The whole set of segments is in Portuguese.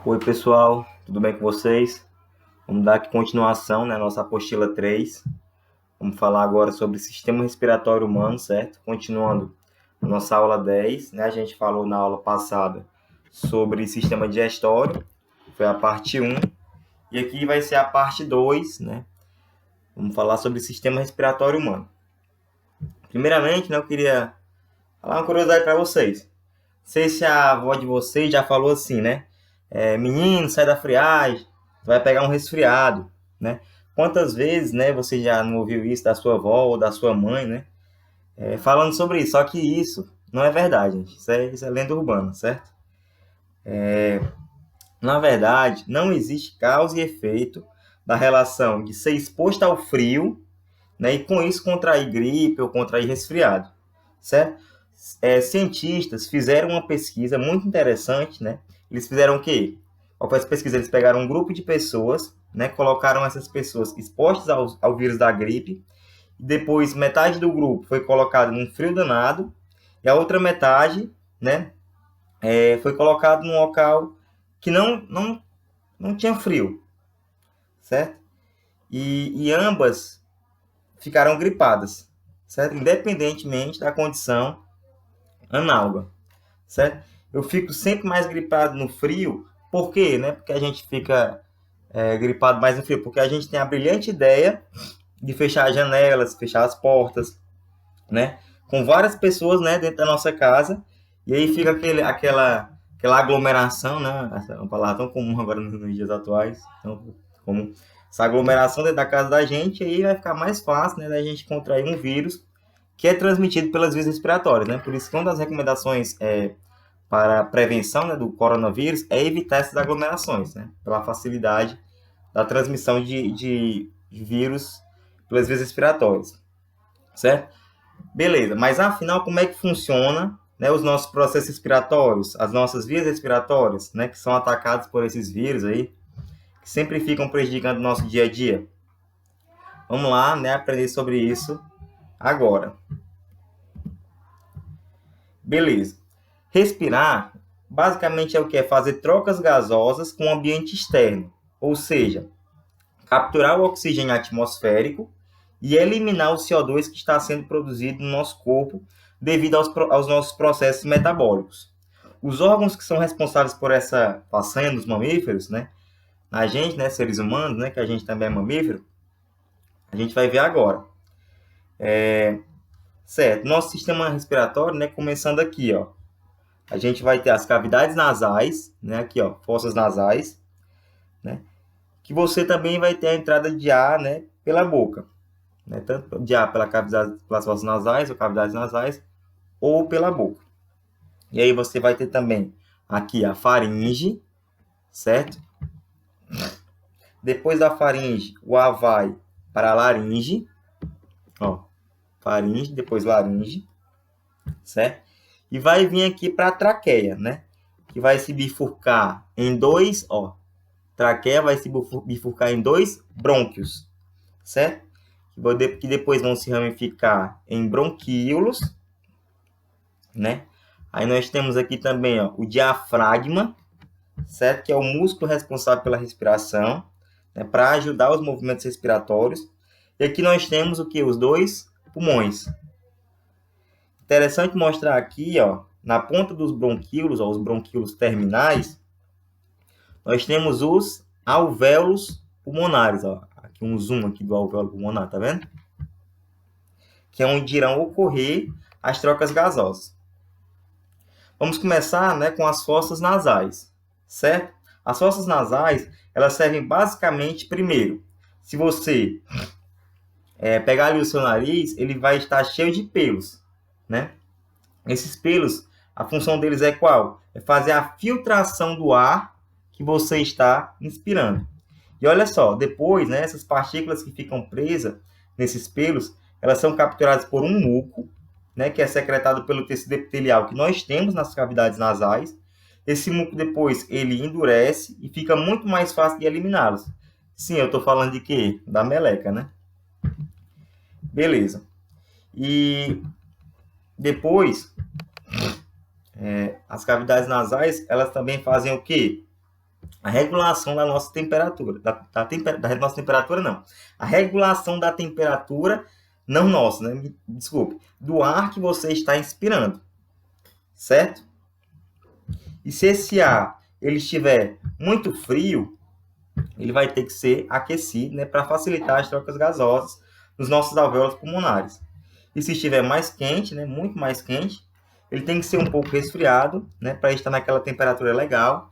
Oi pessoal, tudo bem com vocês? Vamos dar aqui continuação, né, nossa apostila 3. Vamos falar agora sobre sistema respiratório humano, certo? Continuando a nossa aula 10, né? A gente falou na aula passada sobre sistema digestório, foi a parte 1, e aqui vai ser a parte 2, né? Vamos falar sobre sistema respiratório humano. Primeiramente, né, eu queria falar uma curiosidade para vocês. Não sei se a avó de vocês já falou assim, né? Menino, sai da friagem, vai pegar um resfriado, né? Quantas vezes, né, você já não ouviu isso da sua avó ou da sua mãe, né? Falando sobre isso, só que isso não é verdade, gente. Isso é lenda urbana, certo? Na verdade, não existe causa e efeito da relação de ser exposto ao frio, né, e com isso contrair gripe ou contrair resfriado, certo? Cientistas fizeram uma pesquisa muito interessante, né? Eles fizeram o quê? Qual foi essa pesquisa? Eles pegaram um grupo de pessoas, né? Colocaram essas pessoas expostas ao vírus da gripe. E depois, metade do grupo foi colocado num frio danado. E a outra metade, né? Foi colocado num local que não tinha frio, certo? E ambas ficaram gripadas, certo? Independentemente da condição análoga, certo? Eu fico sempre mais gripado no frio. Por quê? Né? Porque a gente fica gripado mais no frio? Porque a gente tem a brilhante ideia de fechar as janelas, fechar as portas, né? Com várias pessoas, né, dentro da nossa casa. E aí fica aquela aglomeração, né? Essa é uma palavra tão comum agora nos dias atuais. Então, como essa aglomeração dentro da casa da gente, aí vai ficar mais fácil, né, da gente contrair um vírus que é transmitido pelas vias respiratórias, né? Por isso que uma das recomendações para a prevenção, né, do coronavírus é evitar essas aglomerações, né? Pela facilidade da transmissão de vírus pelas vias respiratórias, certo? Beleza, mas afinal como é que funciona, né, os nossos processos respiratórios, as nossas vias respiratórias, né, que são atacadas por esses vírus aí, que sempre ficam prejudicando o nosso dia a dia? Vamos lá, né, aprender sobre isso agora. Beleza. Respirar, basicamente é o que? É fazer trocas gasosas com o ambiente externo, ou seja, capturar o oxigênio atmosférico e eliminar o CO2 que está sendo produzido no nosso corpo devido aos nossos processos metabólicos. Os órgãos que são responsáveis por essa façanha dos mamíferos, né, a gente, né, seres humanos, né, que a gente também é mamífero, a gente vai ver agora. Certo, nosso sistema respiratório, né, começando aqui, ó, a gente vai ter as cavidades nasais, né, aqui, ó, fossas nasais, né, que você também vai ter a entrada de ar, né, pela boca, né, tanto de ar pelas fossas nasais ou cavidades nasais, ou pela boca. E aí você vai ter também aqui a faringe, certo? Depois da faringe, o ar vai para a laringe, ó, faringe, depois laringe, certo? E vai vir aqui para a traqueia, né? Que vai se bifurcar em dois, ó, traqueia vai se bifurcar em dois brônquios, certo? Que depois vão se ramificar em bronquíolos, né? Aí nós temos aqui também, ó, o diafragma, certo? Que é o músculo responsável pela respiração, né? Para ajudar os movimentos respiratórios. E aqui nós temos o que? Os dois pulmões. Interessante mostrar aqui, ó, na ponta dos bronquíolos, ó, os bronquíolos terminais, nós temos os alvéolos pulmonares, ó. Aqui um zoom aqui do alvéolo pulmonar, tá vendo? Que é onde irão ocorrer as trocas gasosas. Vamos começar, né, com as fossas nasais, certo? As fossas nasais, elas servem basicamente, primeiro, se você pegar ali o seu nariz, ele vai estar cheio de pelos, né? Esses pelos, a função deles é qual? É fazer a filtração do ar que você está inspirando. E olha só, depois, né, essas partículas que ficam presas nesses pelos, elas são capturadas por um muco, né, que é secretado pelo tecido epitelial que nós temos nas cavidades nasais. Esse muco depois ele endurece e fica muito mais fácil de eliminá-los. Sim, eu estou falando de quê? Da meleca, né? Beleza. E depois, as cavidades nasais, elas também fazem o quê? a regulação da nossa temperatura. Da nossa temperatura, não. A regulação da temperatura, não nossa, né? Desculpe. Do ar que você está inspirando. Certo? E se esse ar ele estiver muito frio, ele vai ter que ser aquecido, né, para facilitar as trocas gasosas nos nossos alvéolos pulmonares. E se estiver mais quente, né, muito mais quente, ele tem que ser um pouco resfriado, né, para estar naquela temperatura legal,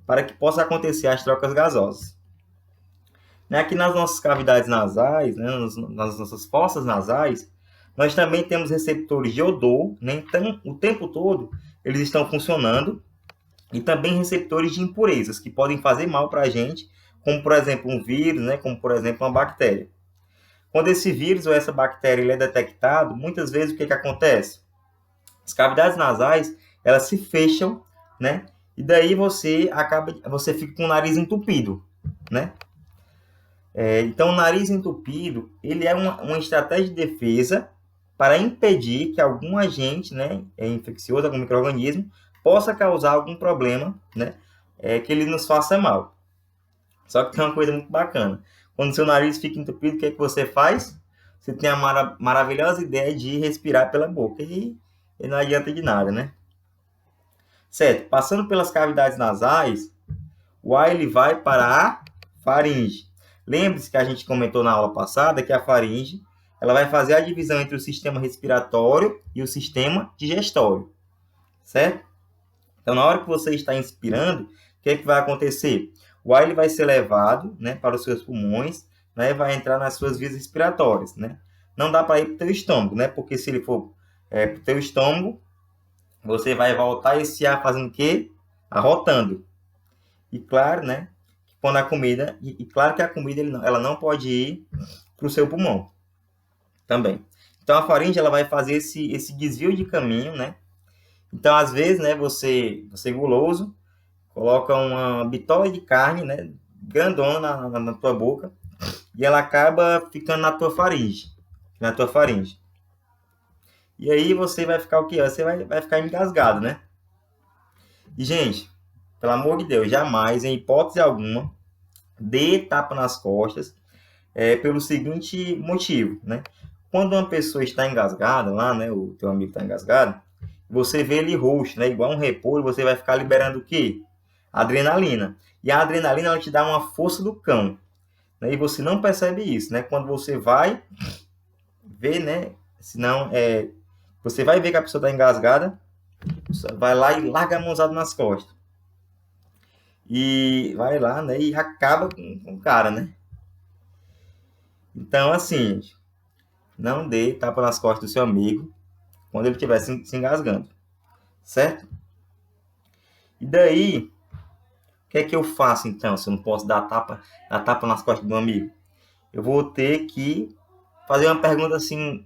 para que possa acontecer as trocas gasosas. Aqui nas nossas cavidades nasais, né, nas nossas fossas nasais, nós também temos receptores de odor, né, então o tempo todo eles estão funcionando, e também receptores de impurezas, que podem fazer mal para a gente, como, por exemplo, um vírus, né, como, por exemplo, uma bactéria. Quando esse vírus ou essa bactéria ele é detectado, muitas vezes o que acontece? As cavidades nasais, elas se fecham, né, e daí você fica com o nariz entupido, né? Então, o nariz entupido, ele é uma estratégia de defesa para impedir que algum agente, né, infeccioso, algum micro-organismo, possa causar algum problema, né, que ele nos faça mal. Só que tem uma coisa muito bacana. Quando seu nariz fica entupido, o que é que você faz? Você tem a maravilhosa ideia de respirar pela boca. E não adianta de nada, né? Certo. Passando pelas cavidades nasais, o ar ele vai para a faringe. Lembre-se que a gente comentou na aula passada que a faringe ela vai fazer a divisão entre o sistema respiratório e o sistema digestório. Certo? Então, na hora que você está inspirando, o que é que vai acontecer? O ar ele vai ser levado, né, para os seus pulmões, né, e vai entrar nas suas vias respiratórias, né? Não dá para ir para o teu estômago, né? Porque se ele for para o teu estômago, você vai voltar esse ar fazendo o quê? Arrotando. E claro, né, quando a comida, e claro que a comida ela não pode ir para o seu pulmão também. Então, a faringe ela vai fazer esse desvio de caminho, né? Então, às vezes, né, você guloso, coloca uma bitola de carne, né, grandona na tua boca, e ela acaba ficando na tua faringe. E aí você vai ficar o quê? Você vai ficar engasgado, né? E, gente, pelo amor de Deus, jamais, em hipótese alguma, dê tapa nas costas, pelo seguinte motivo, né? Quando uma pessoa está engasgada lá, né, o teu amigo está engasgado, você vê ele roxo, né, igual um repolho, você vai ficar liberando o quê? Adrenalina. E a adrenalina ela te dá uma força do cão, né? E você não percebe isso, né? Quando você vai ver, né? Senão, você vai ver que a pessoa está engasgada, você vai lá e larga a mãozada nas costas. E vai lá, né? E acaba com o cara, né? Então, assim, não dê tapa nas costas do seu amigo quando ele estiver se engasgando, certo? E daí, o que é que eu faço então, se eu não posso dar tapa nas costas do amigo? Eu vou ter que fazer uma pergunta assim,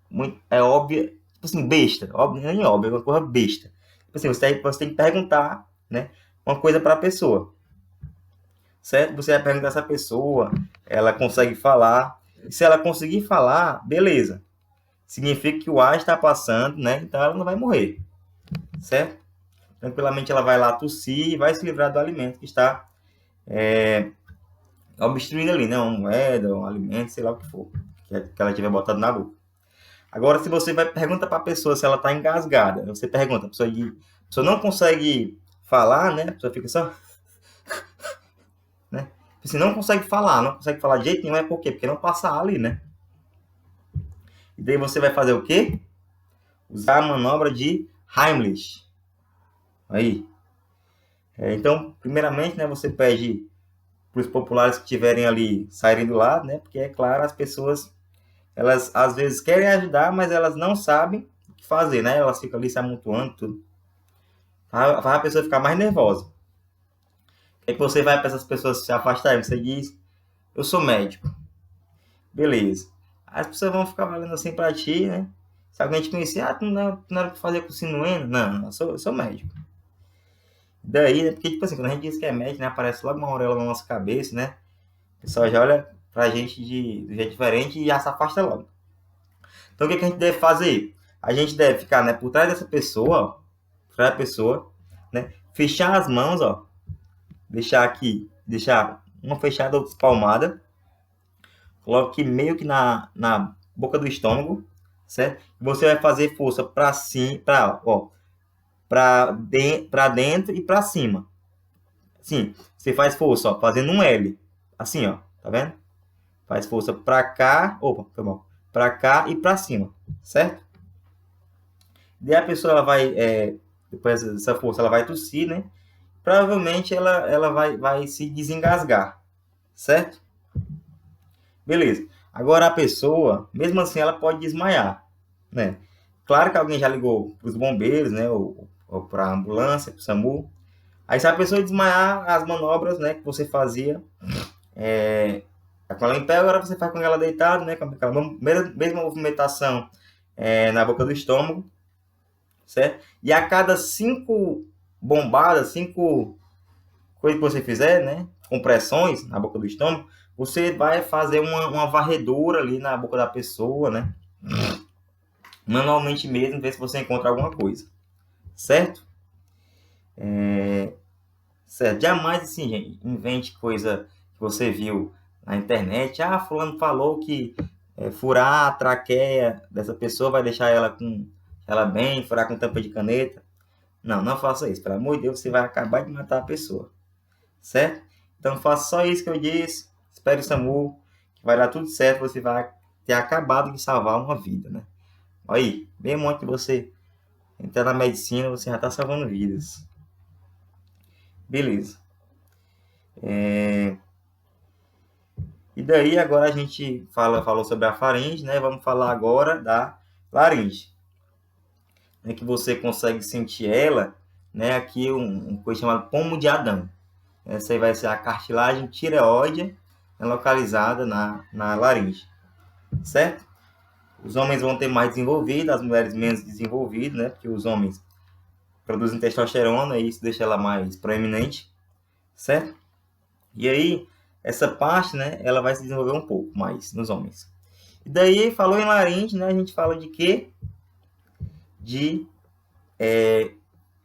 muito, óbvia, tipo assim, besta, óbvio, nem óbvia, é uma coisa besta. Tipo assim, você tem que perguntar, né, uma coisa para a pessoa, certo? Você vai perguntar se a pessoa, ela consegue falar, e se ela conseguir falar, beleza. Significa que o ar está passando, né, então ela não vai morrer, certo? Tranquilamente ela vai lá tossir e vai se livrar do alimento que está obstruindo ali, né? Uma moeda, um alimento, sei lá o que for, que ela tiver botado na boca. Agora, se você vai perguntar para a pessoa se ela está engasgada, você pergunta, a pessoa não consegue falar, né? A pessoa fica só, né? Você não consegue falar de jeito nenhum, é por quê? Porque não passa ar ali, né? E daí você vai fazer o quê? Usar a manobra de Heimlich. Aí. Então, primeiramente, né, você pede para os populares que estiverem ali saírem do lado, né? Porque, é claro, as pessoas, elas às vezes querem ajudar, mas elas não sabem o que fazer, né? Elas ficam ali se amontoando, tudo. Faz a pessoa ficar mais nervosa. O que é que você vai para essas pessoas se afastarem? Você diz, eu sou médico. Beleza. As pessoas vão ficar valendo assim para ti, né? Se alguém te conhecer, tu não era para fazer cursinho no ENA? Não, eu sou médico. Daí, né? Porque, tipo assim, quando a gente diz que é médico, né? Aparece logo uma auréola na nossa cabeça, né? O pessoal já olha pra gente de jeito diferente e já se afasta logo. Então, o que a gente deve fazer? A gente deve ficar, né, por trás dessa pessoa, né? Fechar as mãos, ó. deixar uma fechada, outra espalmada. Coloque meio que na boca do estômago, certo? Você vai fazer força para cima, para dentro e para cima. Assim, você faz força, ó, fazendo um L. Assim, ó, tá vendo? Faz força para cá, opa, foi mal. Para cá e para cima, certo? Daí a pessoa ela vai, depois dessa força, ela vai tossir, né? Provavelmente ela vai se desengasgar, certo? Beleza. Agora a pessoa, mesmo assim, ela pode desmaiar, né? Claro que alguém já ligou para os bombeiros, né? Ou para a ambulância, para o SAMU. Aí se a pessoa desmaiar, as manobras, né, que você fazia, com ela em pé, agora você faz com ela deitada, né? Com aquela mesma movimentação na boca do estômago, certo? E a cada 5 bombadas, 5 coisas que você fizer, né? Compressões na boca do estômago, você vai fazer uma varredura ali na boca da pessoa, né? Manualmente mesmo, ver se você encontra alguma coisa. Certo? Certo. Jamais, assim, gente, invente coisa que você viu na internet. Ah, fulano falou que furar a traqueia dessa pessoa vai deixar ela bem, furar com tampa de caneta. Não, não faça isso. Pelo amor de Deus, você vai acabar de matar a pessoa. Certo? Então, faça só isso que eu disse. Espere o SAMU, que vai dar tudo certo. Você vai ter acabado de salvar uma vida, né? Olha aí, bem muito que você entrar na medicina, você já está salvando vidas. Beleza. E daí, agora a gente falou sobre a faringe, né? Vamos falar agora da laringe. Né? Que você consegue sentir ela, né? Aqui um coisa chamada pomo de Adão. Essa aí vai ser a cartilagem tireoide, né? Localizada na laringe. Certo? Os homens vão ter mais desenvolvido, as mulheres menos desenvolvido, né? Porque os homens produzem testosterona e isso deixa ela mais proeminente, certo? E aí, essa parte, né, ela vai se desenvolver um pouco mais nos homens. E daí, falou em laringe, né, a gente fala de quê? De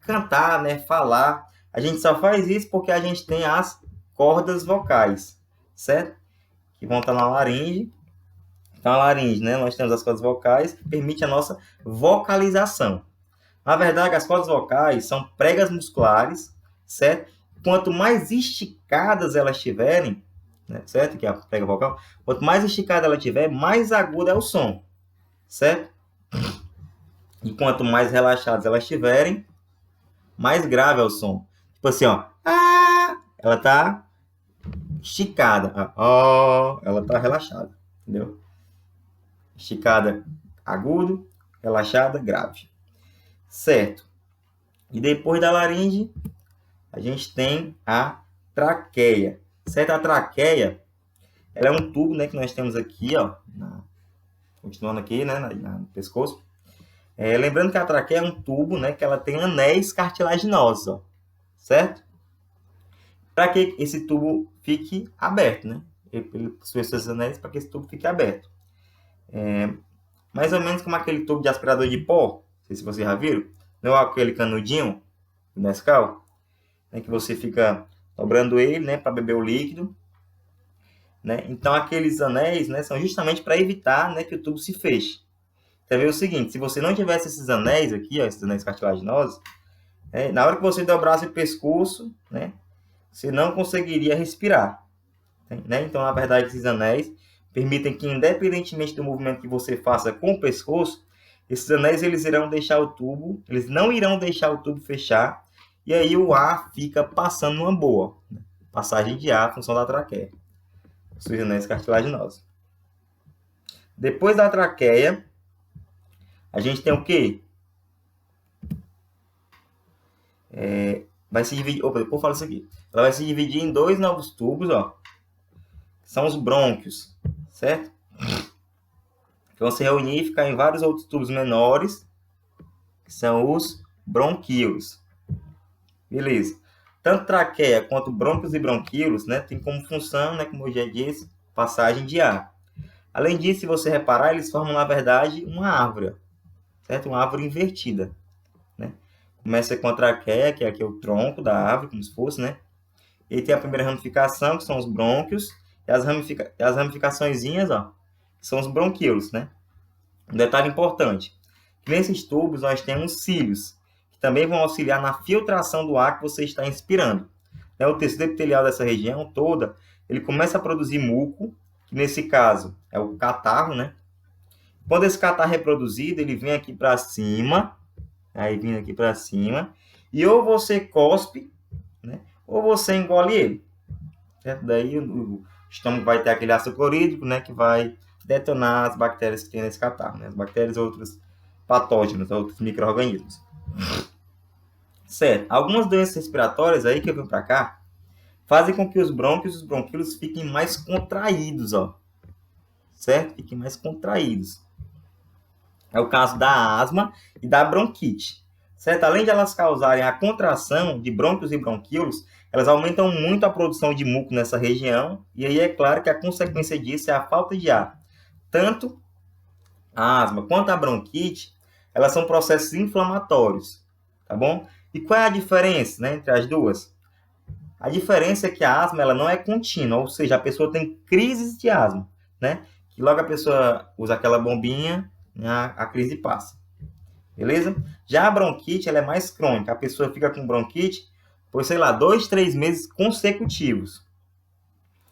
cantar, né, falar. A gente só faz isso porque a gente tem as cordas vocais, certo? Que vão estar na laringe. Então, a laringe, né, nós temos as cordas vocais que permite a nossa vocalização. Na verdade, as cordas vocais são pregas musculares, certo? Quanto mais esticadas elas estiverem, né, certo? Que é a prega vocal. Quanto mais esticada ela tiver, mais agudo é o som, certo? E quanto mais relaxadas elas estiverem, mais grave é o som. Tipo assim, ó. Ela tá esticada. Ela tá relaxada, entendeu? Esticada, agudo. Relaxada, grave. Certo. E depois da laringe, a gente tem a traqueia. Certo? A traqueia, ela é um tubo, né, que nós temos aqui, ó, continuando aqui, né, no pescoço. Lembrando que a traqueia é um tubo, né, que ela tem anéis cartilaginosos, ó, certo? Para que esse tubo fique aberto, né? Ele possui esses anéis para que esse tubo fique aberto. Mais ou menos como aquele tubo de aspirador de pó, não sei se vocês já viram, não é aquele canudinho do Nescau, né, que você fica dobrando ele, né, para beber o líquido, né? Então aqueles anéis, né, são justamente para evitar, né, que o tubo se feche. Então é o seguinte, se você não tivesse esses anéis aqui, ó, esses anéis cartilaginosos, na hora que você dobrasse o pescoço, né, você não conseguiria respirar, né? Então na verdade esses anéis permitem que, independentemente do movimento que você faça com o pescoço, esses anéis eles não irão deixar o tubo fechar, e aí o ar fica passando numa boa, né? Passagem de ar, função da traqueia. Os anéis cartilaginosos. Depois da traqueia, a gente tem o quê? Vai se dividir. Depois eu falo isso aqui. Ela vai se dividir em 2 novos tubos, ó. São os brônquios, certo? Que vão se reunir e ficar em vários outros tubos menores, que são os bronquíolos. Beleza. Tanto traqueia quanto brônquios e bronquíolos, né, tem como função, né, como eu já disse, passagem de ar. Além disso, se você reparar, eles formam, na verdade, uma árvore, certo? Uma árvore invertida, né? Começa com a traqueia, que é aqui o tronco da árvore, como se fosse, né? E tem a primeira ramificação, que são os brônquios, e as ramificaçõezinhas, ó, que são os bronquíolos, né? Um detalhe importante, nesses tubos nós temos cílios, que também vão auxiliar na filtração do ar que você está inspirando. O tecido epitelial dessa região toda, ele começa a produzir muco, que nesse caso é o catarro, né? Quando esse catarro é produzido, ele vem aqui para cima, aí vindo aqui para cima, e ou você cospe, né? Ou você engole ele. Certo? Daí o estômago vai ter aquele ácido clorídrico, né? Que vai detonar as bactérias que tem nesse catarro, né? As bactérias e outros patógenos, outros micro-organismos. Certo. Algumas doenças respiratórias aí que eu vim para cá fazem com que os brônquios e os bronquíolos fiquem mais contraídos, ó. Certo? Fiquem mais contraídos. É o caso da asma e da bronquite. Certo? Além de elas causarem a contração de brônquios e bronquíolos, elas aumentam muito a produção de muco nessa região, e aí é claro que a consequência disso é a falta de ar. Tanto a asma quanto a bronquite, elas são processos inflamatórios, tá bom? E qual é a diferença, né, entre as duas? A diferença é que a asma ela não é contínua, ou seja, a pessoa tem crises de asma, né? Que logo a pessoa usa aquela bombinha, né, a crise passa. Beleza? Já a bronquite ela é mais crônica, a pessoa fica com bronquite por, sei lá, 2, 3 meses consecutivos.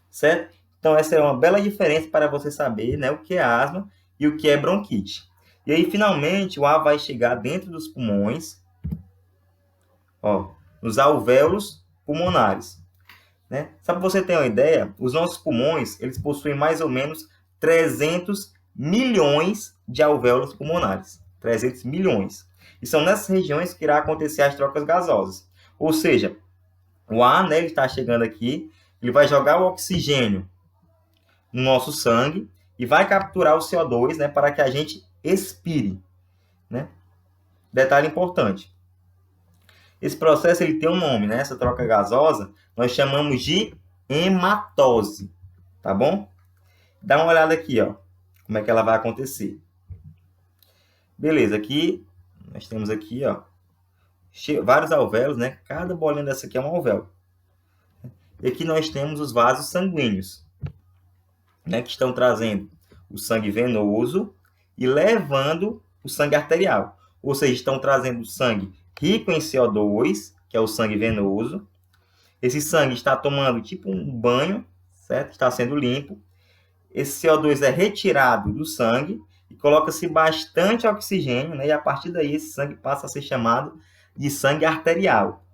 Certo? Então, essa é uma bela diferença para você saber, né, o que é asma e o que é bronquite. E aí, finalmente, o ar vai chegar dentro dos pulmões, ó, nos alvéolos pulmonares. Né? Só para você ter uma ideia, os nossos pulmões, eles possuem mais ou menos 300 milhões de alvéolos pulmonares. 300 milhões. E são nessas regiões que irá acontecer as trocas gasosas. Ou seja, o ar, né, ele está chegando aqui, ele vai jogar o oxigênio no nosso sangue e vai capturar o CO2, né, para que a gente expire. Né? Detalhe importante. Esse processo ele tem um nome, né? Essa troca gasosa, nós chamamos de hematose, tá bom? Dá uma olhada aqui, ó, como é que ela vai acontecer. Beleza, aqui nós temos aqui, ó, vários alvéolos, né? Cada bolinha dessa aqui é um alvéolo. E aqui nós temos os vasos sanguíneos, né? Que estão trazendo o sangue venoso e levando o sangue arterial. Ou seja, estão trazendo o sangue rico em CO2, que é o sangue venoso. Esse sangue está tomando tipo um banho, certo? Está sendo limpo. Esse CO2 é retirado do sangue e coloca-se bastante oxigênio, né? E a partir daí esse sangue passa a ser chamado de sangue arterial.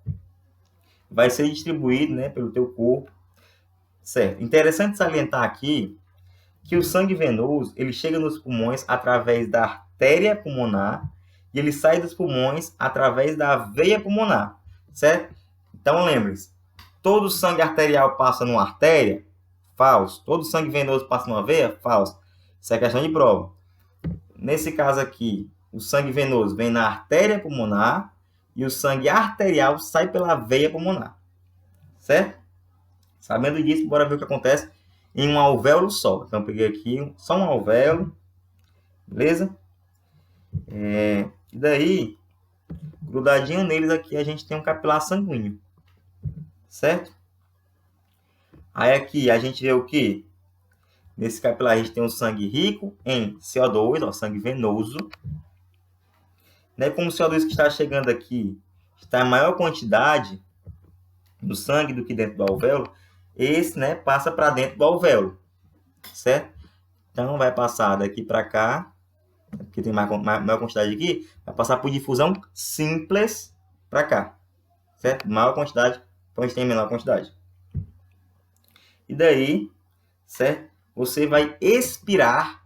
Vai ser distribuído, né, pelo teu corpo, certo? Interessante salientar aqui que o sangue venoso ele chega nos pulmões através da artéria pulmonar e ele sai dos pulmões através da veia pulmonar, certo? Então lembre-se, todo sangue arterial passa numa artéria? Falso. Todo sangue venoso passa numa veia? Falso. Isso é questão de prova. Nesse caso aqui, o sangue venoso vem na artéria pulmonar e o sangue arterial sai pela veia pulmonar. Certo? Sabendo disso, bora ver o que acontece em um alvéolo só. Então, eu peguei aqui só um alvéolo. Beleza? E daí, grudadinho neles aqui, a gente tem um capilar sanguíneo. Certo? Aí aqui a gente vê o que? Nesse capilar a gente tem um sangue rico em CO2, ó, sangue venoso. Né? Como o CO2 que está chegando aqui está em maior quantidade no sangue do que dentro do alvéolo, esse, né, passa para dentro do alvéolo, certo? Então vai passar daqui para cá, porque tem maior quantidade aqui, vai passar por difusão simples para cá, certo? Maior quantidade, onde tem menor quantidade. E daí, certo? Você vai expirar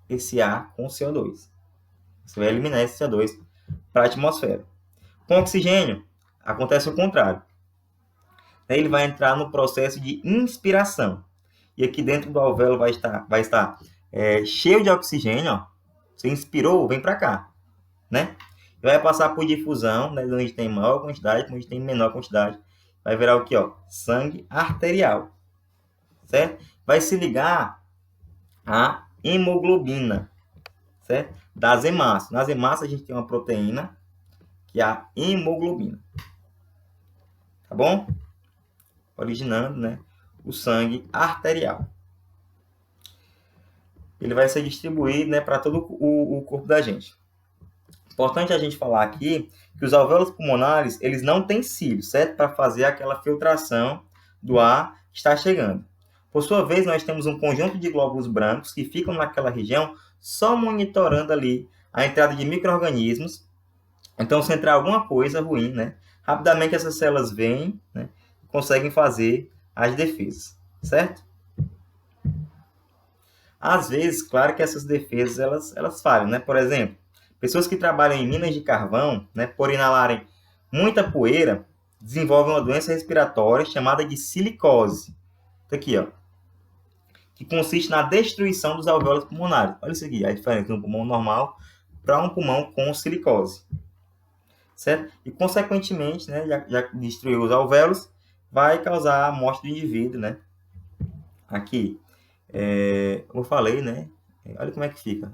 esse ar com CO2. Você vai eliminar esse CO2 para a atmosfera. Com oxigênio, acontece o contrário. Ele vai entrar no processo de inspiração. E aqui dentro do alvéolo vai estar cheio de oxigênio. Ó. Você inspirou, vem para cá. Né? E vai passar por difusão, né, onde tem maior quantidade, onde tem menor quantidade. Vai virar o que? Ó? Sangue arterial. Certo? Vai se ligar à hemoglobina. Certo? Das hemácias. Nas hemácias a gente tem uma proteína, que é a hemoglobina. Tá bom? originando, né, o sangue arterial. Ele vai ser distribuído, né, para todo o corpo da gente. Importante a gente falar aqui que os alvéolos pulmonares, eles não têm cílios, certo? Para fazer aquela filtração do ar que está chegando. Por sua vez, nós temos um conjunto de glóbulos brancos que ficam naquela região só monitorando ali a entrada de micro-organismos. Então, se entrar alguma coisa ruim, né, rapidamente essas células vêm, né, e conseguem fazer as defesas, certo? Às vezes, claro que essas defesas elas falham, né? Por exemplo, pessoas que trabalham em minas de carvão, né, por inalarem muita poeira, desenvolvem uma doença respiratória chamada de silicose. Isso aqui, ó, que consiste na destruição dos alvéolos pulmonares. Olha isso aqui, a diferença de um pulmão normal para um pulmão com silicose. Certo? E, consequentemente, né, já destruiu os alvéolos, vai causar a morte do indivíduo, né? Aqui, como eu falei, né? Olha como é que fica.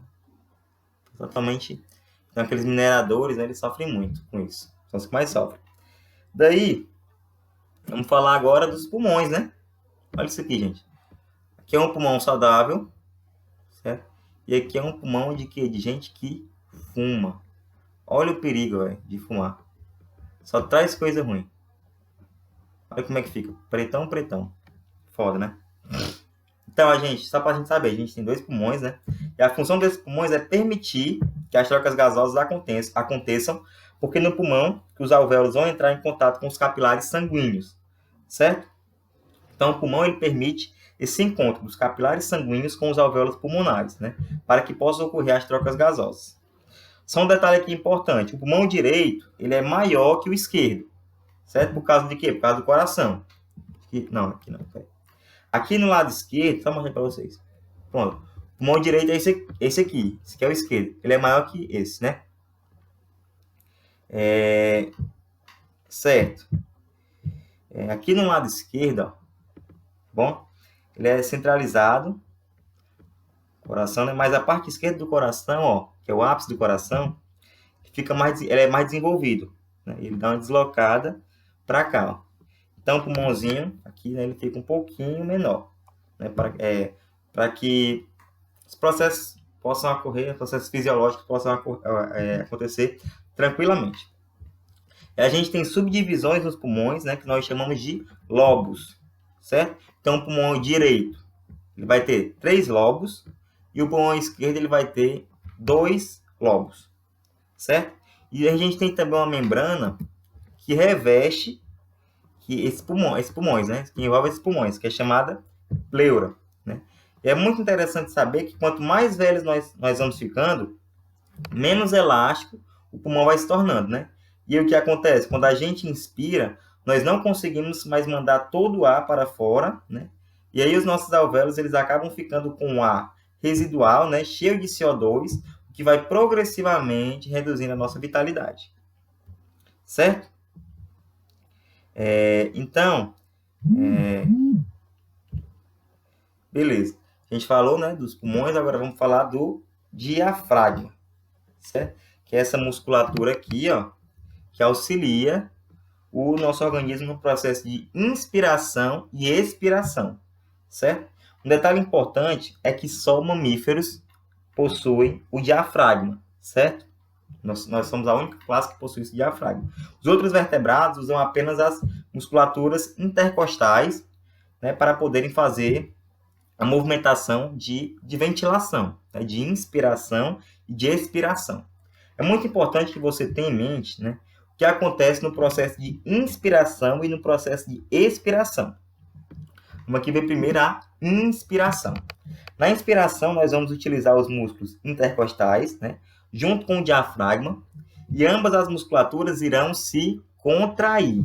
Totalmente. Então, aqueles mineradores, né, eles sofrem muito com isso. São os que mais sofrem. Daí, vamos falar agora dos pulmões, né? Olha isso aqui, gente. Aqui é um pulmão saudável, certo? E aqui é um pulmão de quê? De gente que fuma. Olha o perigo, véio, de fumar. Só traz coisa ruim. Olha como é que fica. Pretão, pretão. Foda, né? Então, só pra gente saber, a gente tem 2 pulmões, né? E a função desses pulmões é permitir que as trocas gasosas aconteçam, porque no pulmão, que os alvéolos vão entrar em contato com os capilares sanguíneos, certo? Então, o pulmão, ele permite esse encontro dos capilares sanguíneos com os alvéolos pulmonares, né? Para que possam ocorrer as trocas gasosas. Só um detalhe aqui importante, o pulmão direito, ele é maior que o esquerdo, certo? Por causa de quê? Por causa do coração. Aqui não. Aqui no lado esquerdo, só mostrar para vocês. Pronto. O pulmão direito é esse aqui. Esse aqui é o esquerdo. Ele é maior que esse, né? Certo. Aqui no lado esquerdo, ó, bom, ele é centralizado, coração, né? Mas a parte esquerda do coração, ó, que é o ápice do coração, ele é mais desenvolvido, né? Ele dá uma deslocada para cá, ó. Então, o pulmãozinho aqui, né, ele fica um pouquinho menor, né, para que os processos possam ocorrer, os processos fisiológicos possam acontecer tranquilamente. E a gente tem subdivisões nos pulmões, né, que nós chamamos de lobos, certo? Então, o pulmão direito ele vai ter 3 lobos e o pulmão esquerdo ele vai ter 2 lobos, certo? E a gente tem também uma membrana que reveste esses pulmões, né? Que envolve esses pulmões, que é chamada pleura, né? E é muito interessante saber que quanto mais velhos nós vamos ficando, menos elástico o pulmão vai se tornando, né? E o que acontece? Quando a gente inspira, nós não conseguimos mais mandar todo o ar para fora, né? E aí os nossos alvéolos, eles acabam ficando com o ar residual, né? Cheio de CO2, o que vai progressivamente reduzindo a nossa vitalidade. Certo? Beleza. A gente falou, né, dos pulmões, agora vamos falar do diafragma, certo? Que é essa musculatura aqui, ó, que auxilia o nosso organismo no processo de inspiração e expiração, certo? Um detalhe importante é que só mamíferos possuem o diafragma, certo? Nós somos a única classe que possui esse diafragma. Os outros vertebrados usam apenas as musculaturas intercostais, né, para poderem fazer a movimentação de ventilação, né, de inspiração e de expiração. É muito importante que você tenha em mente, né, o que acontece no processo de inspiração e no processo de expiração. Vamos aqui ver primeiro a inspiração. Na inspiração, nós vamos utilizar os músculos intercostais, né, junto com o diafragma, e ambas as musculaturas irão se contrair,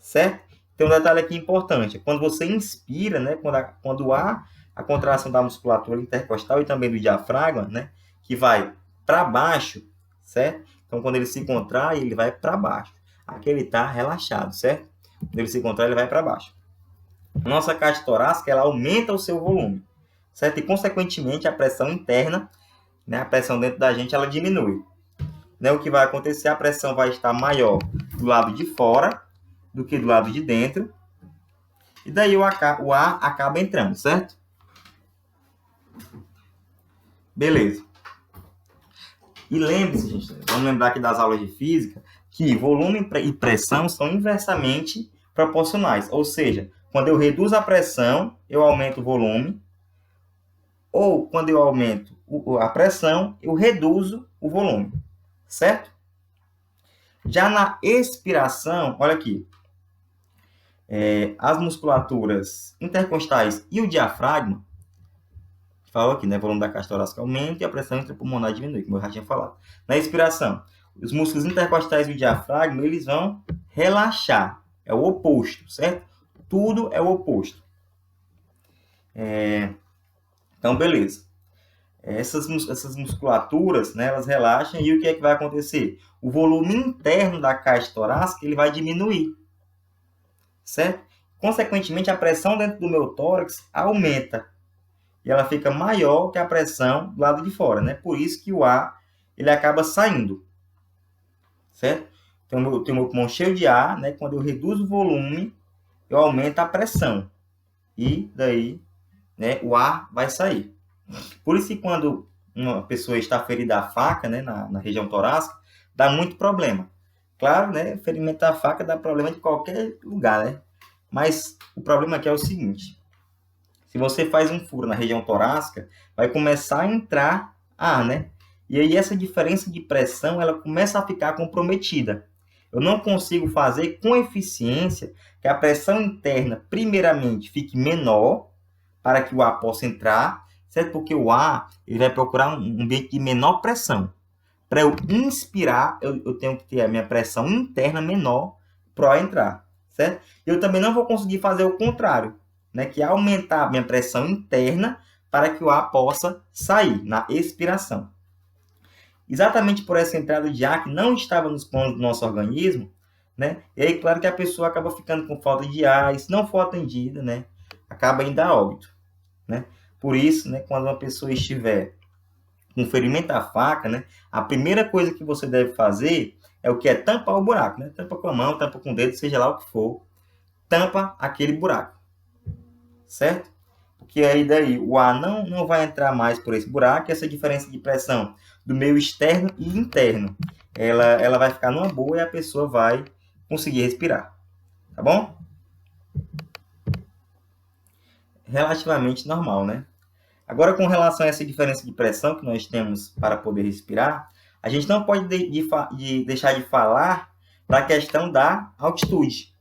certo? Tem um detalhe aqui importante, quando você inspira, né, quando há a contração da musculatura intercostal e também do diafragma, né, que vai para baixo, certo? Então, quando ele se contrai, ele vai para baixo. Aqui ele está relaxado, certo? Quando ele se contrai, ele vai para baixo. A nossa caixa torácica, ela aumenta o seu volume, certo? E, consequentemente, a pressão interna, né, a pressão dentro da gente, ela diminui. Né, o que vai acontecer, a pressão vai estar maior do lado de fora do que do lado de dentro, e daí o ar acaba entrando, certo? Beleza. E lembre-se, gente, vamos lembrar aqui das aulas de física, que volume e pressão são inversamente proporcionais. Ou seja, quando eu reduzo a pressão, eu aumento o volume. Ou quando eu aumento a pressão, eu reduzo o volume. Certo? Já na expiração, olha aqui. As musculaturas intercostais e o diafragma, fala aqui, né? O volume da caixa torácica aumenta e a pressão intrapulmonar diminui, como eu já tinha falado. Na expiração, os músculos intercostais e o diafragma, eles vão relaxar. É o oposto, certo? Tudo é o oposto. Então, beleza. Essas musculaturas, né, elas relaxam e o que é que vai acontecer? O volume interno da caixa torácica ele vai diminuir, certo? Consequentemente, a pressão dentro do meu tórax aumenta e ela fica maior que a pressão do lado de fora, né? Por isso que o ar ele acaba saindo, certo? Então, eu tenho meu pulmão cheio de ar, né? Quando eu reduzo o volume, eu aumento a pressão e daí, né, o ar vai sair. Por isso que quando uma pessoa está ferida à faca, né, na região torácica, dá muito problema. Claro, né, ferimento à faca dá problema de qualquer lugar, né? Mas o problema aqui é o seguinte: se você faz um furo na região torácica, vai começar a entrar ar, né? E aí essa diferença de pressão, ela começa a ficar comprometida. Eu não consigo fazer com eficiência que a pressão interna, primeiramente, fique menor, para que o ar possa entrar, certo? Porque o ar ele vai procurar um ambiente de menor pressão. Para eu inspirar, eu tenho que ter a minha pressão interna menor para o ar entrar, certo? Eu também não vou conseguir fazer o contrário, né? Que é aumentar a minha pressão interna para que o ar possa sair na expiração. Exatamente por essa entrada de ar que não estava nos planos do nosso organismo, né? E aí, claro que a pessoa acaba ficando com falta de ar, e se não for atendida, né? Acaba indo a óbito, né? Por isso, né, quando uma pessoa estiver com ferimento à faca, né, a primeira coisa que você deve fazer é o que? É tampar o buraco, né? Tampa com a mão, tampa com o dedo, seja lá o que for, tampa aquele buraco, certo? Porque aí daí o ar não vai entrar mais por esse buraco, e essa diferença de pressão do meio externo e interno, ela vai ficar numa boa e a pessoa vai conseguir respirar, tá bom? Relativamente normal, né? Agora, com relação a essa diferença de pressão que nós temos para poder respirar, a gente não pode deixar de falar da questão da altitude,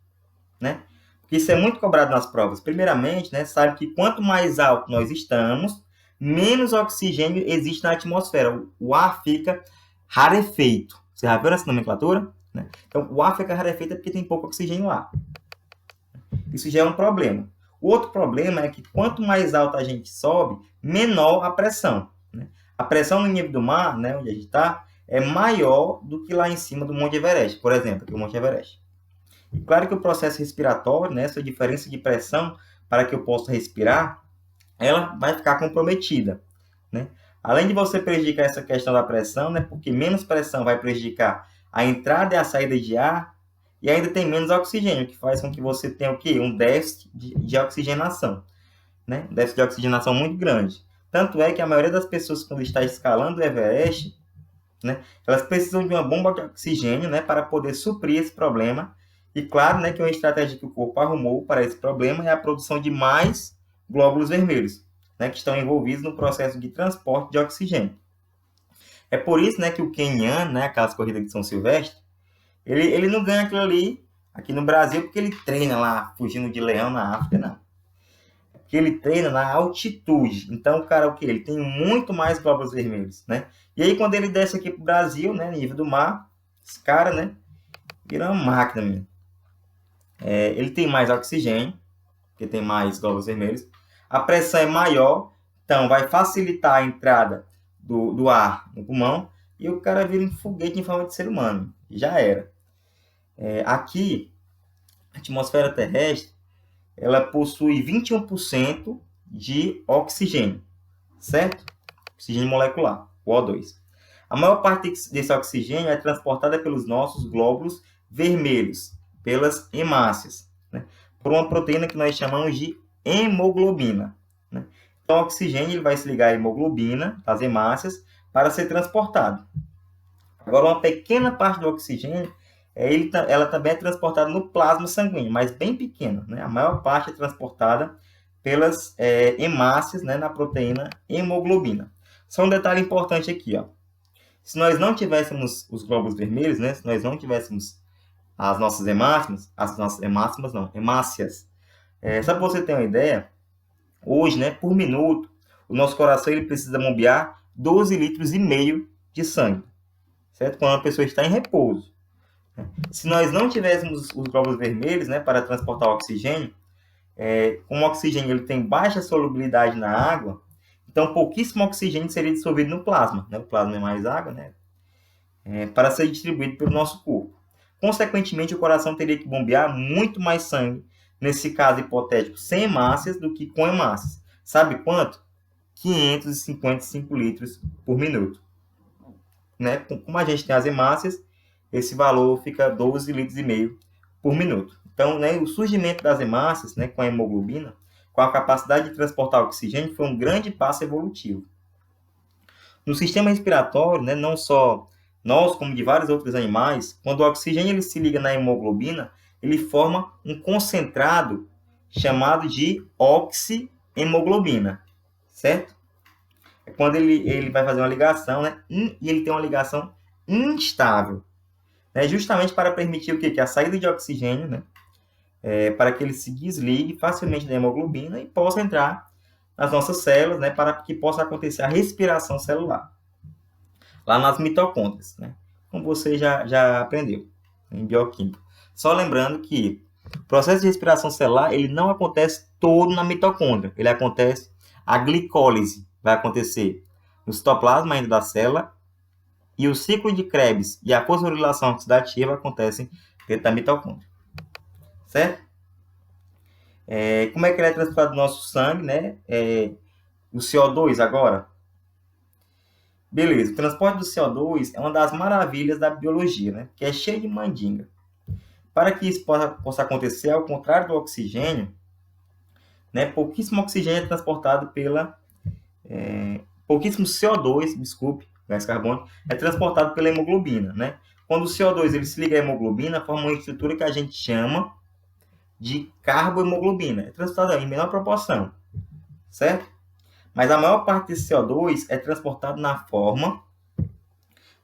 né? Porque isso é muito cobrado nas provas. Primeiramente, né, sabe que quanto mais alto nós estamos, menos oxigênio existe na atmosfera. O ar fica rarefeito. Você já viu essa nomenclatura? Né? Então, o ar fica rarefeito porque tem pouco oxigênio lá. Isso já é um problema. O outro problema é que quanto mais alto a gente sobe, menor a pressão, né? A pressão no nível do mar, né, onde a gente está, é maior do que lá em cima do Monte Everest, por exemplo, aqui o Monte Everest. E claro que o processo respiratório, né, essa diferença de pressão para que eu possa respirar, ela vai ficar comprometida, né? Além de você prejudicar essa questão da pressão, né, porque menos pressão vai prejudicar a entrada e a saída de ar, e ainda tem menos oxigênio, que faz com que você tenha o quê? Um déficit de oxigenação, né? Um déficit de oxigenação muito grande. Tanto é que a maioria das pessoas, quando está escalando o Everest, né, elas precisam de uma bomba de oxigênio, né, para poder suprir esse problema. E claro, né, que uma estratégia que o corpo arrumou para esse problema é a produção de mais glóbulos vermelhos, né, que estão envolvidos no processo de transporte de oxigênio. É por isso, né, que o queniano, né, aquelas corridas de São Silvestre, ele não ganha aquilo ali aqui no Brasil porque ele treina lá, fugindo de leão na África, não. É porque ele treina na altitude. Então, o cara, o que? Ele tem muito mais glóbulos vermelhos, né? E aí, quando ele desce aqui pro Brasil, né, nível do mar, esse cara, né, vira uma máquina mesmo. Ele tem mais oxigênio, porque tem mais glóbulos vermelhos. A pressão é maior, então vai facilitar a entrada do ar no pulmão. E o cara vira um foguete em forma de ser humano. Já era. Aqui, a atmosfera terrestre, ela possui 21% de oxigênio, certo? Oxigênio molecular, o O2. A maior parte desse oxigênio é transportada pelos nossos glóbulos vermelhos, pelas hemácias, né? por uma proteína que nós chamamos de hemoglobina, né? Então, o oxigênio ele vai se ligar à hemoglobina das hemácias para ser transportado. Agora, uma pequena parte do oxigênio, ela também é transportada no plasma sanguíneo, mas bem pequena, né? A maior parte é transportada pelas hemácias, né, na proteína hemoglobina. Só um detalhe importante aqui, ó. Se nós não tivéssemos os glóbulos vermelhos, né, se nós não tivéssemos hemácias, só para você ter uma ideia, hoje, né, por minuto, o nosso coração ele precisa bombear 12,5 litros de sangue, certo? Quando a pessoa está em repouso. Se nós não tivéssemos os glóbulos vermelhos, né, para transportar o oxigênio, como o oxigênio ele tem baixa solubilidade na água, então pouquíssimo oxigênio seria dissolvido no plasma, né? O plasma é mais água, né? Para ser distribuído pelo nosso corpo. Consequentemente, o coração teria que bombear muito mais sangue, nesse caso hipotético, sem hemácias do que com hemácias. Sabe quanto? 555 litros por minuto. Né? Como a gente tem as hemácias, esse valor fica 12,5 litros por minuto. Então, né, o surgimento das hemácias, né, com a hemoglobina, com a capacidade de transportar oxigênio, foi um grande passo evolutivo. No sistema respiratório, né, não só nós, como de vários outros animais, quando o oxigênio ele se liga na hemoglobina, ele forma um concentrado chamado de oxihemoglobina, certo? É quando ele vai fazer uma ligação, né, e ele tem uma ligação instável, né, justamente para permitir o quê? Que a saída de oxigênio, né, para que ele se desligue facilmente da hemoglobina e possa entrar nas nossas células, né, para que possa acontecer a respiração celular, lá nas mitocôndrias, né, como você já aprendeu em bioquímica. Só lembrando que o processo de respiração celular ele não acontece todo na mitocôndria, ele acontece, a glicólise vai acontecer no citoplasma ainda da célula, e o ciclo de Krebs e a fosforilação oxidativa acontecem dentro da mitocôndria. Certo? Como é que ele é transportado no nosso sangue, né? O CO2 agora. Beleza, o transporte do CO2 é uma das maravilhas da biologia, né? Que é cheio de mandinga. Para que isso possa acontecer, ao contrário do oxigênio, né? Pouquíssimo oxigênio é transportado pouquíssimo CO2, desculpe, gás carbônico, é transportado pela hemoglobina, né? Quando o CO2 ele se liga à hemoglobina, forma uma estrutura que a gente chama de carbohemoglobina. É transportado em menor proporção, certo? Mas a maior parte desse CO2 é transportado na forma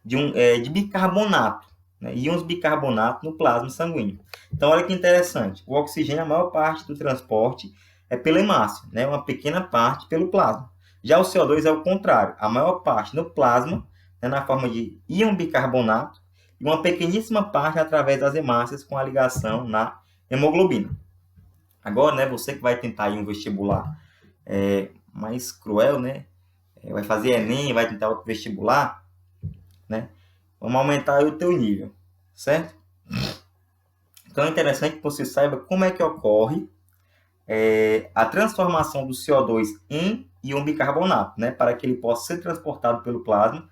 de bicarbonato, né? Íons bicarbonato no plasma sanguíneo. Então, olha que interessante. O oxigênio, a maior parte do transporte é pela hemácia, né? Uma pequena parte pelo plasma. Já o CO2 é o contrário. A maior parte no plasma, né, na forma de íon bicarbonato, e uma pequeníssima parte através das hemácias com a ligação na hemoglobina. Agora, né, você que vai tentar ir um vestibular mais cruel, né? Vai fazer Enem, vai tentar outro vestibular, né? Vamos aumentar aí o teu nível, certo? Então é interessante que você saiba como é que ocorre a transformação do CO2 em íon bicarbonato, né? Para que ele possa ser transportado pelo plasma,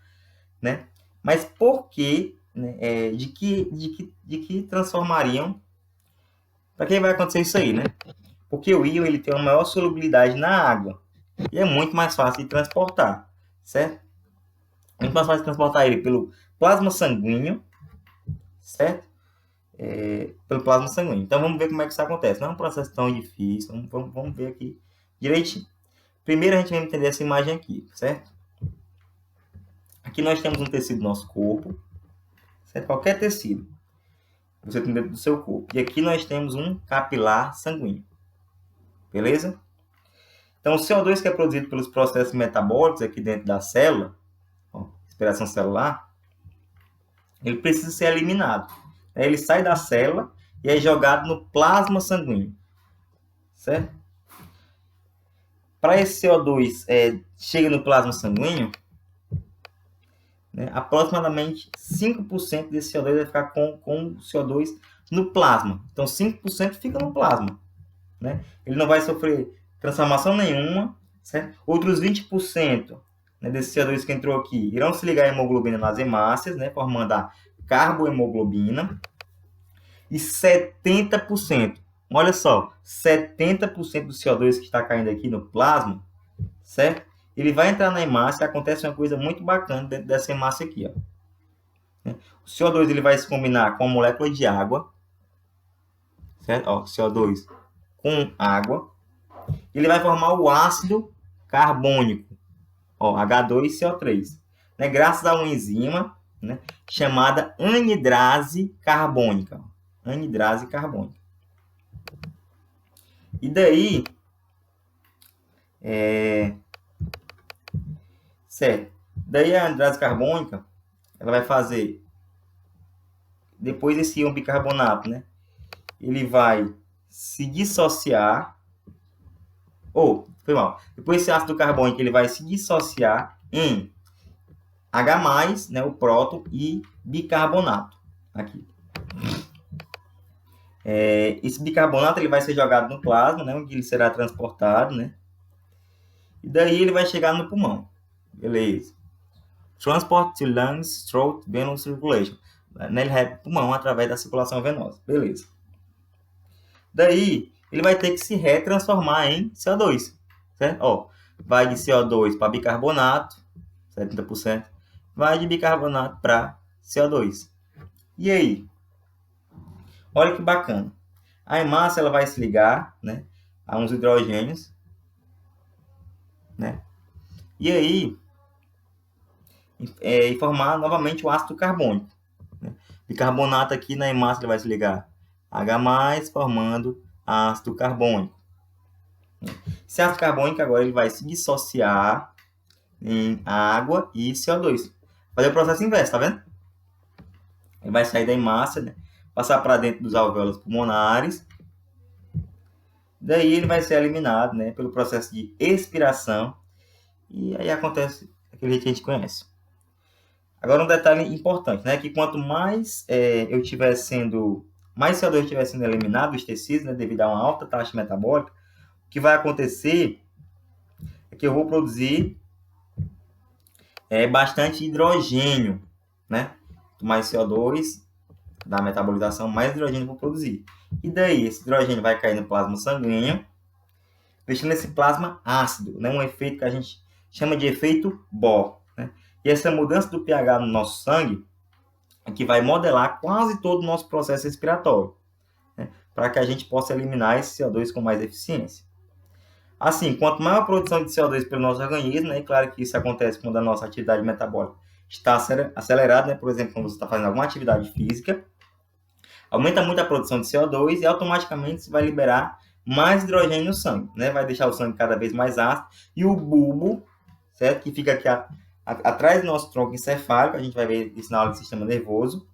né? Mas por que, né? De que transformariam? Para que vai acontecer isso aí, né? Porque o íon ele tem uma maior solubilidade na água e é muito mais fácil de transportar, certo? Muito mais fácil de transportar ele pelo plasma sanguíneo, certo? Pelo plasma sanguíneo. Então vamos ver como é que isso acontece. Não é um processo tão difícil. Vamos ver aqui direitinho. Primeiro a gente vai entender essa imagem aqui, certo? Aqui nós temos um tecido do nosso corpo, certo? Qualquer tecido que você tem dentro do seu corpo. E aqui nós temos um capilar sanguíneo. Beleza? Então, o CO2 que é produzido pelos processos metabólicos aqui dentro da célula, respiração celular, ele precisa ser eliminado. Ele sai da célula e é jogado no plasma sanguíneo. Certo? Para esse CO2 chegar no plasma sanguíneo, né, aproximadamente 5% desse CO2 vai ficar com o CO2 no plasma. Então, 5% fica no plasma. Né? Ele não vai sofrer transformação nenhuma, certo? Outros 20%, né, desse CO2 que entrou aqui irão se ligar à hemoglobina nas hemácias, né, formando a carbohemoglobina, e 70% olha só, 70% do CO2 que está caindo aqui no plasma, certo? Ele vai entrar na hemácia e acontece uma coisa muito bacana dentro dessa hemácia aqui, ó. O CO2 ele vai se combinar com a molécula de água, certo? Ó, CO2 com água. Ele vai formar o ácido carbônico, ó, H2CO3, né? Graças a uma enzima, né, chamada anidrase carbônica. Anidrase carbônica. E daí, certo? Daí a anidrase carbônica, ela vai fazer, depois desse íon bicarbonato, né? Ele vai se dissociar, foi mal. Depois esse ácido carbônico, ele vai se dissociar em H+, né, o próton, e bicarbonato. Aqui. Esse bicarbonato ele vai ser jogado no plasma, né, onde ele será transportado, né? E daí ele vai chegar no pulmão. Beleza. Transport to lungs, throat, venous circulation. Né, ele vai para o pulmão através da circulação venosa. Beleza. Daí ele vai ter que se retransformar em CO2. Certo? Ó, vai de CO2 para bicarbonato, 70%. Vai de bicarbonato para CO2. E aí? Olha que bacana. A hemácia ela vai se ligar, né, a uns hidrogênios, né? E aí e formar novamente o ácido carbônico. Né? Bicarbonato aqui na hemácia ele vai se ligar H+, formando ácido carbônico. Esse ácido carbônico agora ele vai se dissociar em água e CO2. Fazer o processo inverso, tá vendo? Ele vai sair da hemácia, né? Passar para dentro dos alvéolos pulmonares. Daí ele vai ser eliminado, né, pelo processo de expiração. E aí acontece aquele jeito que a gente conhece. Agora um detalhe importante, né, que quanto mais mais CO2 estiver sendo eliminado dos tecidos, né, devido a uma alta taxa metabólica, o que vai acontecer é que eu vou produzir bastante hidrogênio, né? Quanto mais CO2 da metabolização, mais hidrogênio eu vou produzir. E daí, esse hidrogênio vai cair no plasma sanguíneo, deixando esse plasma ácido, né? Um efeito que a gente chama de efeito Bohr. Né? E essa mudança do pH no nosso sangue é que vai modelar quase todo o nosso processo respiratório, né? Para que a gente possa eliminar esse CO2 com mais eficiência. Assim, quanto maior a produção de CO2 pelo nosso organismo, né? E claro que isso acontece quando a nossa atividade metabólica está acelerada, né? Por exemplo, quando você está fazendo alguma atividade física, aumenta muito a produção de CO2 e automaticamente você vai liberar mais hidrogênio no sangue, né? Vai deixar o sangue cada vez mais ácido. E o bulbo, certo? Que fica aqui atrás do nosso tronco encefálico, a gente vai ver isso na aula do sistema nervoso,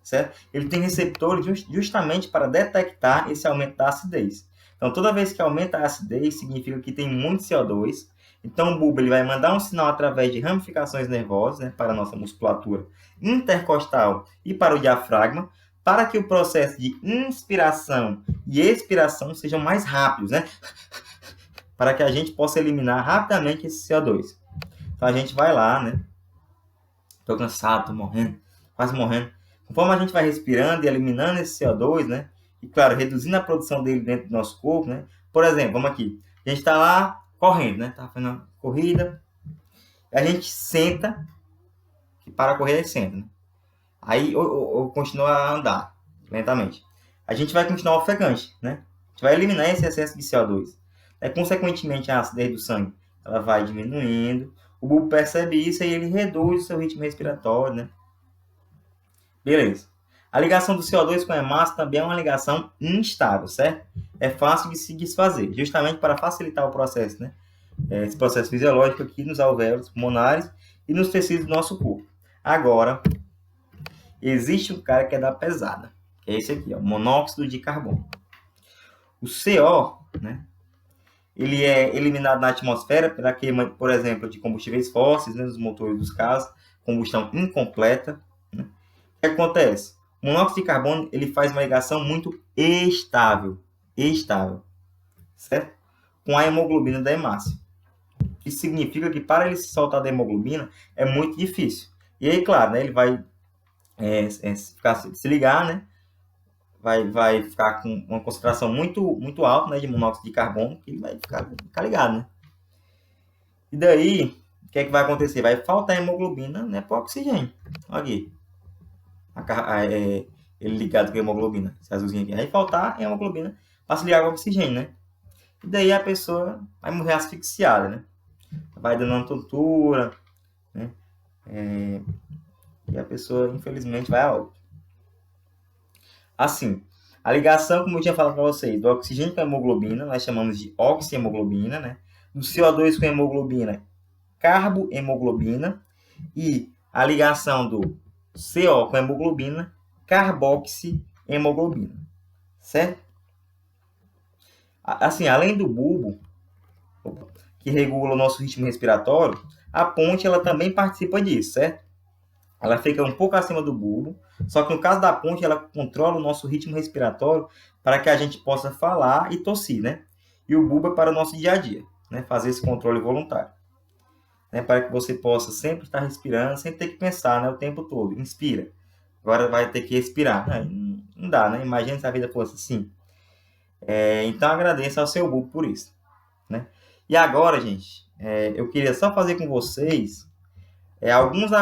certo? Ele tem receptores justamente para detectar esse aumento da acidez. Então, toda vez que aumenta a acidez, significa que tem muito CO2. Então, o bulbo ele vai mandar um sinal através de ramificações nervosas, né, para a nossa musculatura intercostal e para o diafragma, para que o processo de inspiração e expiração sejam mais rápidos, né? Para que a gente possa eliminar rapidamente esse CO2. Então, a gente vai lá, né? Tô cansado, tô morrendo, quase morrendo. Conforme a gente vai respirando e eliminando esse CO2, né? E, claro, reduzindo a produção dele dentro do nosso corpo, né? Por exemplo, vamos aqui. A gente está lá correndo, né? Tá fazendo uma corrida. A gente senta, que para correr aí senta, né? Aí ou continua a andar lentamente. A gente vai continuar ofegante, né? A gente vai eliminar esse excesso de CO2. Consequentemente, a acidez do sangue ela vai diminuindo. O bulbo percebe isso e ele reduz o seu ritmo respiratório, né? Beleza. A ligação do CO2 com a hemácia também é uma ligação instável, certo? É fácil de se desfazer, justamente para facilitar o processo, né? Esse processo fisiológico aqui nos alvéolos pulmonares e nos tecidos do nosso corpo. Agora, existe um cara que é da pesada. É esse aqui, ó, monóxido de carbono. O CO, né? Ele é eliminado na atmosfera pela queima, por exemplo, de combustíveis fósseis, né, dos motores dos carros, combustão incompleta. Né? O que acontece? O monóxido de carbono ele faz uma ligação muito estável, certo? Com a hemoglobina da hemácia. Isso significa que para ele se soltar da hemoglobina é muito difícil. E aí, claro, né, ele vai se ligar, né? vai ficar com uma concentração muito alta, né, de monóxido de carbono, que ele vai ficar ligado, né? E daí, o que é que vai acontecer? Vai faltar hemoglobina, né, para o oxigênio. Olha aqui. Ele ligado com a hemoglobina, esse azulzinho aqui. Vai faltar hemoglobina para se ligar com o oxigênio, né? E daí a pessoa vai morrer asfixiada, né? Vai dando uma tontura, né? E a pessoa, infelizmente, vai a óbito. Assim, a ligação, como eu tinha falado para vocês, do oxigênio com a hemoglobina, nós chamamos de oxihemoglobina, né? Do CO2 com a hemoglobina, carbohemoglobina. E a ligação do CO com a hemoglobina, carboxihemoglobina. Certo? Assim, além do bulbo, que regula o nosso ritmo respiratório, a ponte ela também participa disso, certo? Ela fica um pouco acima do bulbo, só que no caso da ponte, ela controla o nosso ritmo respiratório para que a gente possa falar e tossir, né? E o bulbo é para o nosso dia a dia, né? Fazer esse controle voluntário. Né? Para que você possa sempre estar respirando, sem ter que pensar, né? O tempo todo. Inspira. Agora vai ter que respirar. Não dá, né? Imagina se a vida fosse assim. Então, agradeço ao seu bulbo por isso, né? E agora, gente, eu queria só fazer com vocês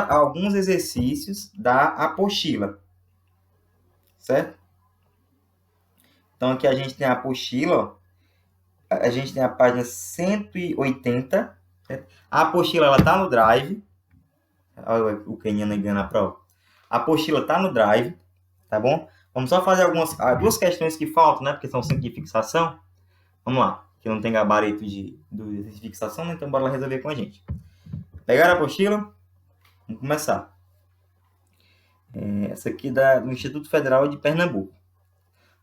alguns exercícios da apostila, certo? Então, aqui a gente tem a apostila, ó, a gente tem a página 180, certo? A apostila, ela tá no Drive, olha o Keniano ganhando a prova. A apostila tá no Drive, tá bom? Vamos só fazer duas questões que faltam, né? Porque são 5 de fixação. Vamos lá, que não tem gabarito de fixação, né? Então bora lá resolver com a gente. Pegaram a apostila? Vamos começar. Essa aqui do Instituto Federal de Pernambuco.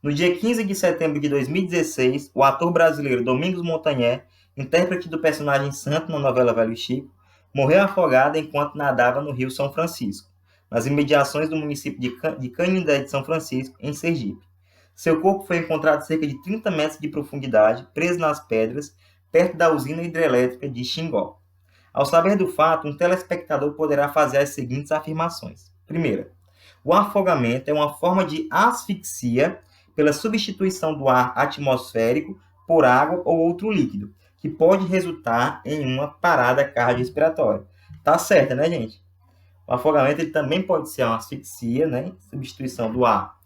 No dia 15 de setembro de 2016, o ator brasileiro Domingos Montanher, intérprete do personagem Santo na novela Velho Chico, morreu afogado enquanto nadava no Rio São Francisco, nas imediações do município de Canindé de São Francisco, em Sergipe. Seu corpo foi encontrado a cerca de 30 metros de profundidade, preso nas pedras, perto da usina hidrelétrica de Xingó. Ao saber do fato, um telespectador poderá fazer as seguintes afirmações. Primeira, o afogamento é uma forma de asfixia pela substituição do ar atmosférico por água ou outro líquido, que pode resultar em uma parada cardiorrespiratória. Tá certo, né, gente? O afogamento ele também pode ser uma asfixia, né? Substituição do ar.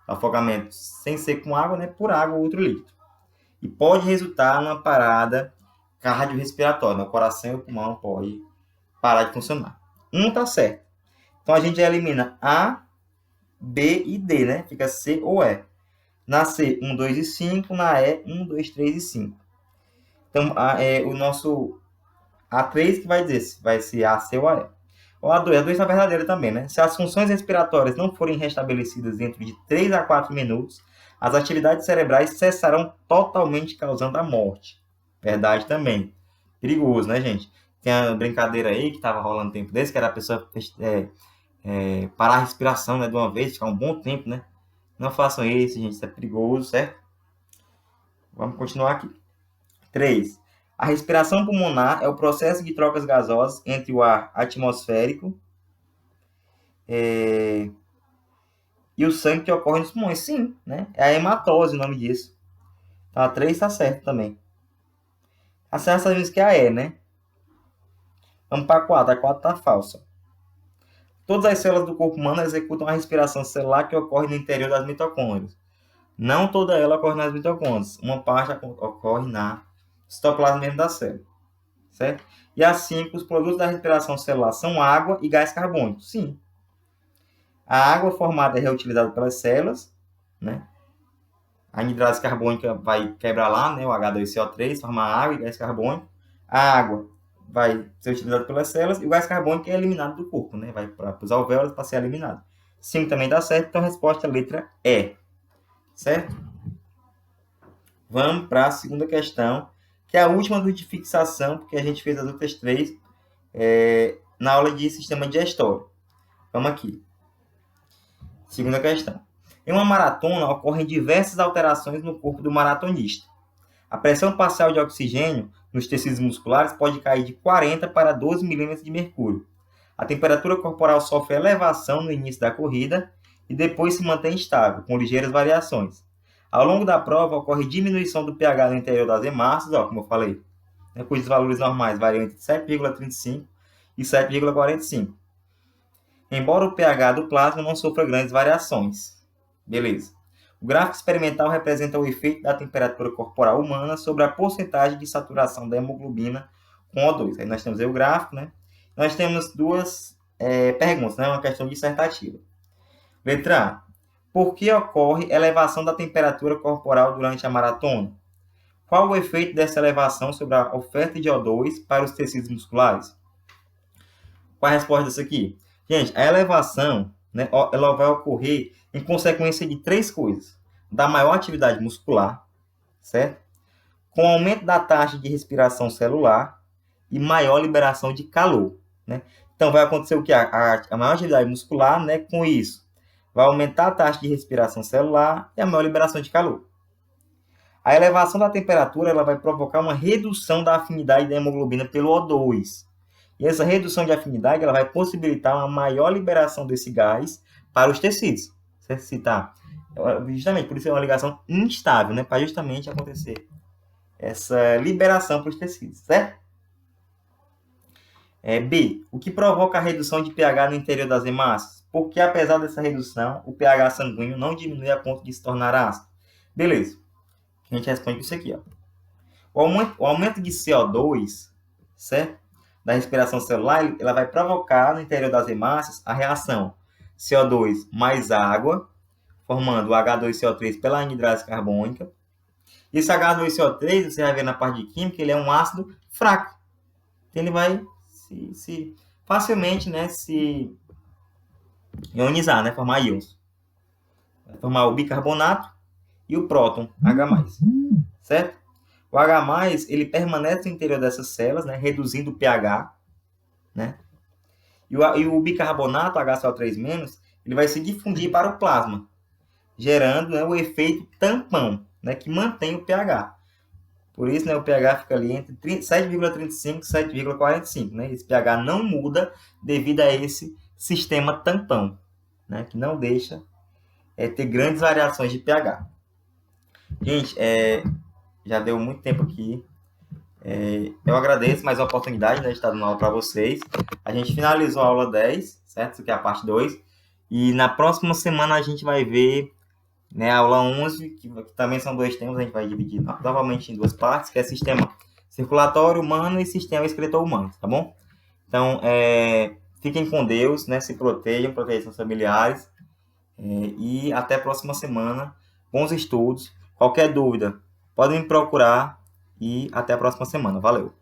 O afogamento sem ser com água, né? Por água ou outro líquido. E pode resultar numa parada cardiorrespiratória. O coração e o pulmão podem parar de funcionar. Tá certo. Então a gente elimina A, B e D, né? Fica C ou E. Na C, 1, 2 e 5. Na E, 1, 2, 3 e 5. Então, o nosso A3 que vai dizer se vai ser A, C ou A, E. O A2, a 2 está verdadeira também, né? Se as funções respiratórias não forem restabelecidas dentro de 3 a 4 minutos, as atividades cerebrais cessarão totalmente, causando a morte. Verdade também. Perigoso, né, gente? Tem a brincadeira aí que estava rolando um tempo desse, que era a pessoa parar a respiração, né, de uma vez, ficar um bom tempo, né? Não façam isso, gente, isso é perigoso, certo? Vamos continuar aqui. 3. A respiração pulmonar é o processo de trocas gasosas entre o ar atmosférico e o sangue que ocorre nos pulmões. Sim, né? É a hematose o nome disso. Então, a 3 está certo também. A 6 sabemos que é a E, né? Vamos para a 4. A 4 está falsa. Todas as células do corpo humano executam a respiração celular que ocorre no interior das mitocôndrias. Não toda ela ocorre nas mitocôndrias. Uma parte ocorre na citoplasma mesmo da célula. Certo? E a 5, os produtos da respiração celular são água e gás carbônico. Sim. A água formada é reutilizada pelas células, né? A anidrase carbônica vai quebrar lá, né? O H2CO3, formar água e gás carbônico. A água vai ser utilizada pelas células e o gás carbônico é eliminado do corpo, né? Vai para os alvéolos para ser eliminado. 5 também dá certo, então a resposta é a letra E. Certo? Vamos para a segunda questão, que é a última de fixação, porque a gente fez as outras 3 na aula de sistema digestório. Vamos aqui. Segunda questão. Em uma maratona, ocorrem diversas alterações no corpo do maratonista. A pressão parcial de oxigênio nos tecidos musculares pode cair de 40 para 12 milímetros de mercúrio. A temperatura corporal sofre elevação no início da corrida e depois se mantém estável, com ligeiras variações. Ao longo da prova, ocorre diminuição do pH no interior das hemácias, como eu falei, né, cujos valores normais variam entre 7,35 e 7,45. Embora o pH do plasma não sofra grandes variações. Beleza. O gráfico experimental representa o efeito da temperatura corporal humana sobre a porcentagem de saturação da hemoglobina com O2. Aí nós temos aí o gráfico, né? Nós temos duas perguntas, né? Uma questão dissertativa. Letra A. Por que ocorre elevação da temperatura corporal durante a maratona? Qual o efeito dessa elevação sobre a oferta de O2 para os tecidos musculares? Qual a resposta disso aqui? Gente, a elevação, né, ela vai ocorrer em consequência de três coisas. Da maior atividade muscular, certo? Com aumento da taxa de respiração celular e maior liberação de calor, né? Então, vai acontecer o quê? A maior atividade muscular, né, com isso, vai aumentar a taxa de respiração celular e a maior liberação de calor. A elevação da temperatura ela vai provocar uma redução da afinidade da hemoglobina pelo O2. E essa redução de afinidade ela vai possibilitar uma maior liberação desse gás para os tecidos. Justamente por isso é uma ligação instável, né? Para justamente acontecer essa liberação para os tecidos, certo? B. O que provoca a redução de pH no interior das hemácias? Porque apesar dessa redução, o pH sanguíneo não diminui a ponto de se tornar ácido. Beleza. A gente responde com isso aqui, ó. O aumento de CO2, certo? Da respiração celular, ela vai provocar no interior das hemácias a reação CO2 mais água, formando o H2CO3 pela anidrase carbônica. Esse H2CO3, você vai ver na parte de química, ele é um ácido fraco. Então, ele vai facilmente, né, se ionizar, né, formar íons. Vai formar o bicarbonato e o próton, H+, certo? O H+, ele permanece no interior dessas células, né, reduzindo o pH, né? E o bicarbonato, HCl3-, ele vai se difundir para o plasma, gerando, né, o efeito tampão, né, que mantém o pH. Por isso, né, o pH fica ali entre 7,35 e 7,45. Né? Esse pH não muda devido a esse sistema tampão, né, que não deixa ter grandes variações de pH. Gente, já deu muito tempo aqui. Eu agradeço mais uma oportunidade, né, de estar dando aula para vocês. A gente finalizou a aula 10, certo? Isso aqui é a parte 2. E na próxima semana a gente vai ver, né, a aula 11, que também são 2 temas, a gente vai dividir novamente em 2 partes, que é sistema circulatório humano e sistema excretor humano, tá bom? Então, fiquem com Deus, né, se protejam seus familiares, e até a próxima semana. Bons estudos. Qualquer dúvida, podem me procurar e até a próxima semana. Valeu!